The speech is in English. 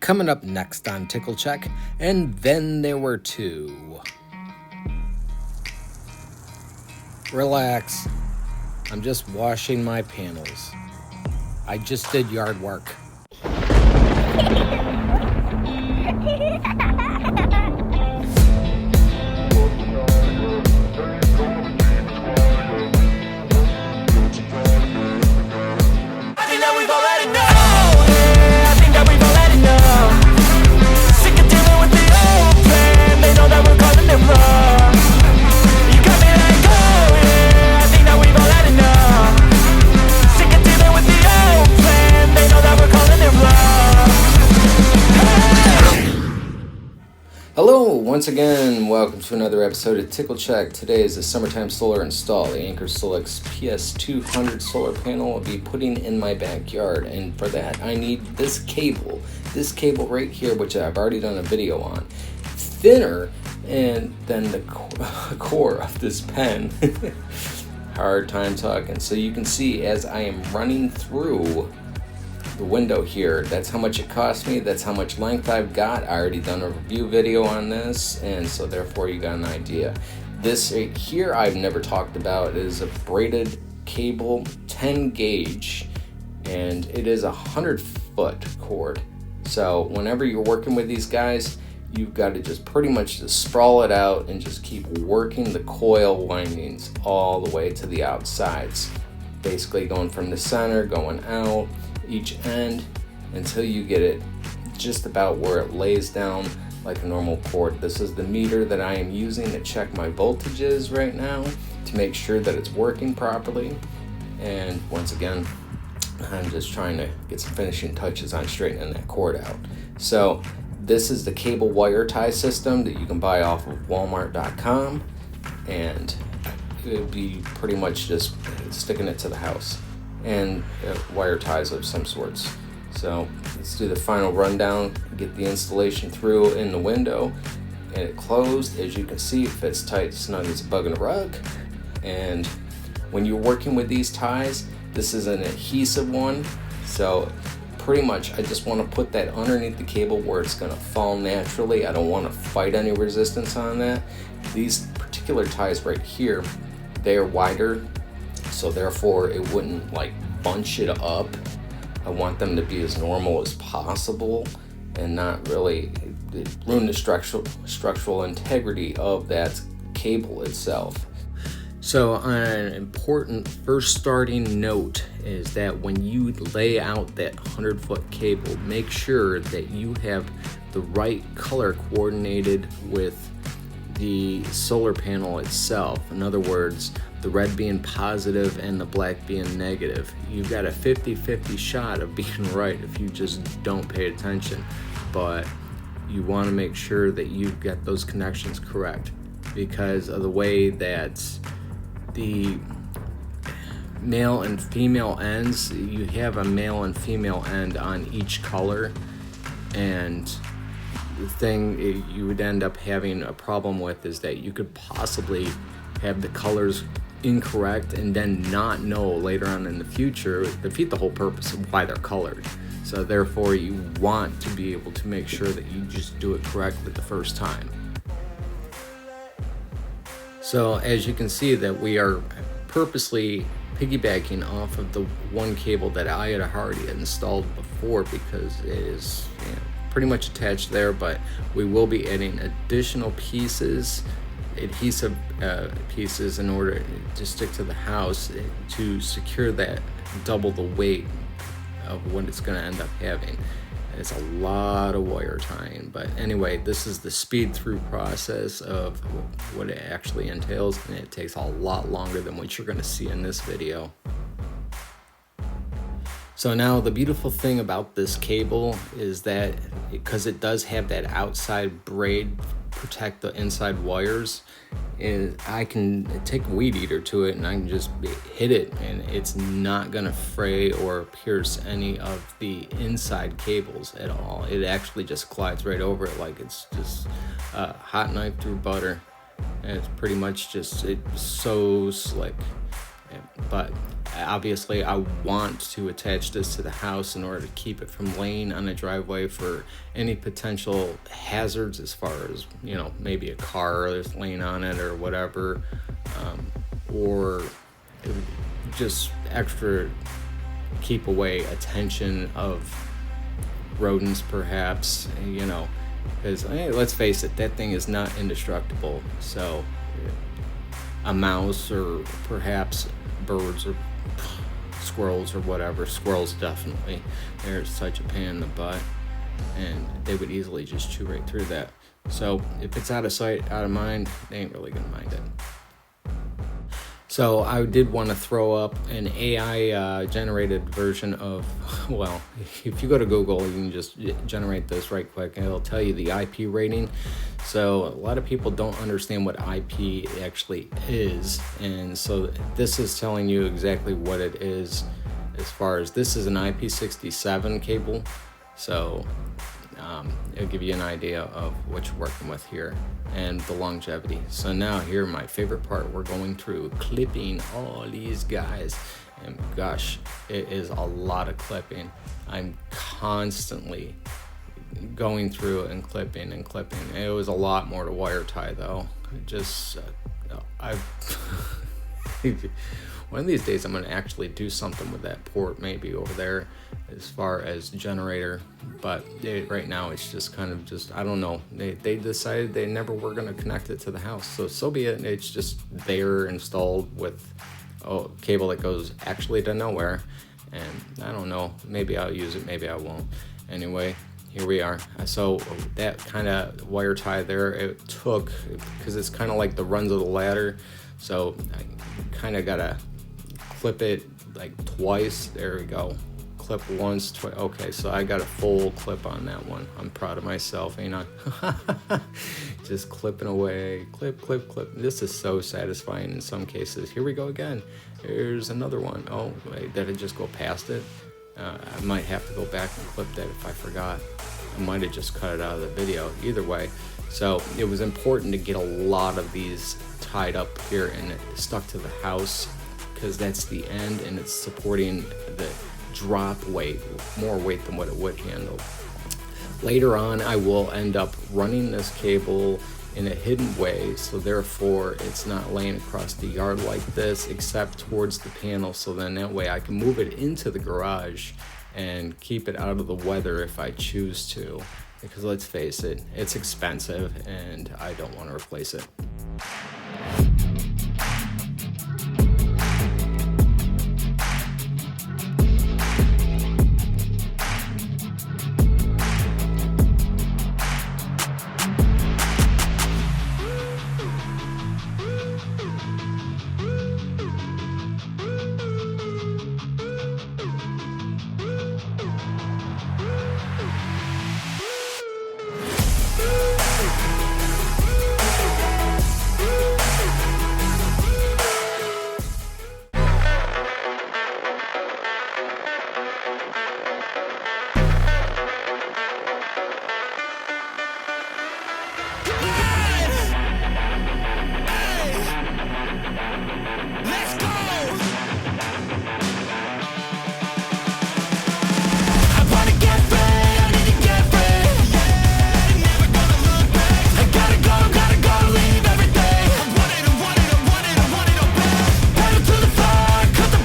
Coming up next on Tickle Check, and then there were two. Relax. I'm just washing my panels. I just did yard work. Hello, once again, welcome to another episode of Tickle Check. Today is the summertime solar install. The Anchor Selects PS200 solar panel I'll be putting in my backyard, and for that I need this cable right here, which I've already done a video on. Thinner than the core of this pen. Hard time talking. So you can see as I am running through the window here, that's how much it cost me, that's how much length I've got. I already done a review video on this, and so therefore you got an idea. This right here I've never talked about is a braided cable, 10 gauge, and it is 100-foot cord. So whenever you're working with these guys, you've got to just pretty much just sprawl it out and just keep working the coil windings all the way to the outsides, basically going from the center, going out each end until you get it just about where it lays down like a normal cord. This is the meter that I am using to check my voltages right now to make sure that it's working properly. And once again, I'm just trying to get some finishing touches on straightening that cord out. So this is the cable wire tie system that you can buy off of walmart.com, and it would be pretty much just sticking it to the house and wire ties of some sorts. So let's do the final rundown, get the installation through in the window, and it closed. As you can see, it fits tight, snug as a bug in a rug. And when you're working with these ties, this is an adhesive one, so pretty much I just want to put that underneath the cable where it's going to fall naturally. I don't want to fight any resistance on that. These particular ties right here, they are wider, so therefore it wouldn't like bunch it up. I want them to be as normal as possible and not really ruin the structural integrity of that cable itself. So an important first starting note is that when you lay out that 100-foot cable, make sure that you have the right color coordinated with the solar panel itself. In other words, the red being positive and the black being negative. You've got a 50-50 shot of being right if you just don't pay attention, but you want to make sure that you've got those connections correct because of the way that the male and female ends, you have a male and female end on each color, and the thing you would end up having a problem with is that you could possibly have the colors incorrect and then not know later on in the future, defeat the whole purpose of why they're colored. So therefore you want to be able to make sure that you just do it correctly the first time. So as you can see that we are purposely piggybacking off of the one cable that I had already installed before because it is pretty much attached there, but we will be adding additional pieces, adhesive pieces, in order to stick to the house to secure that double the weight of what it's going to end up having. It's a lot of wire tying, but anyway, this is the speed through process of what it actually entails, and it takes a lot longer than what you're going to see in this video. So now the beautiful thing about this cable is that because it does have that outside braid protect the inside wires, and I can take a weed eater to it and I can just hit it and it's not gonna fray or pierce any of the inside cables at all. It actually just glides right over it like it's just a hot knife through butter, and it's pretty much just, it's so slick. But obviously I want to attach this to the house in order to keep it from laying on a driveway for any potential hazards, as far as, you know, maybe a car that's laying on it or whatever, or just extra keep away attention of rodents, perhaps, you know, because hey, let's face it, that thing is not indestructible. So a mouse, or perhaps birds or squirrels or whatever, squirrels definitely, they're such a pain in the butt, and they would easily just chew right through that. So if it's out of sight, out of mind, they ain't really gonna mind it. So I did want to throw up an AI generated version of, well, if you go to Google, you can just generate this right quick and it'll tell you the IP rating. So a lot of people don't understand what IP actually is. And so this is telling you exactly what it is, as far as this is an IP67 cable. So it'll give you an idea of what you're working with here and the longevity. So now here, my favorite part, we're going through clipping all these guys, and gosh, it is a lot of clipping. I'm constantly going through and clipping and clipping. It was a lot more to wire tie though. Just one of these days I'm going to actually do something with that port maybe over there as far as generator, but right now it's just kind of just, I don't know, they decided they never were going to connect it to the house, so be it. It's just there installed with a cable that goes actually to nowhere, and I don't know, maybe I'll use it, maybe I won't. Anyway, here we are. So that kind of wire tie there, it took, because it's kind of like the runs of the ladder, so I kind of gotta clip it like twice. There we go. Clip once, twice. Okay, so I got a full clip on that one. I'm proud of myself, ain't I? Just clipping away, clip, clip, clip. This is so satisfying in some cases. Here we go again. Here's another one. Oh, wait, did I just go past it? I might have to go back and clip that if I forgot. I might have just cut it out of the video. Either way, so it was important to get a lot of these tied up here and stuck to the house, because that's the end and it's supporting the drop weight, more weight than what it would handle. Later on, I will end up running this cable in a hidden way, so therefore it's not laying across the yard like this, except towards the panel, so then that way I can move it into the garage and keep it out of the weather if I choose to, because let's face it, it's expensive and I don't want to replace it.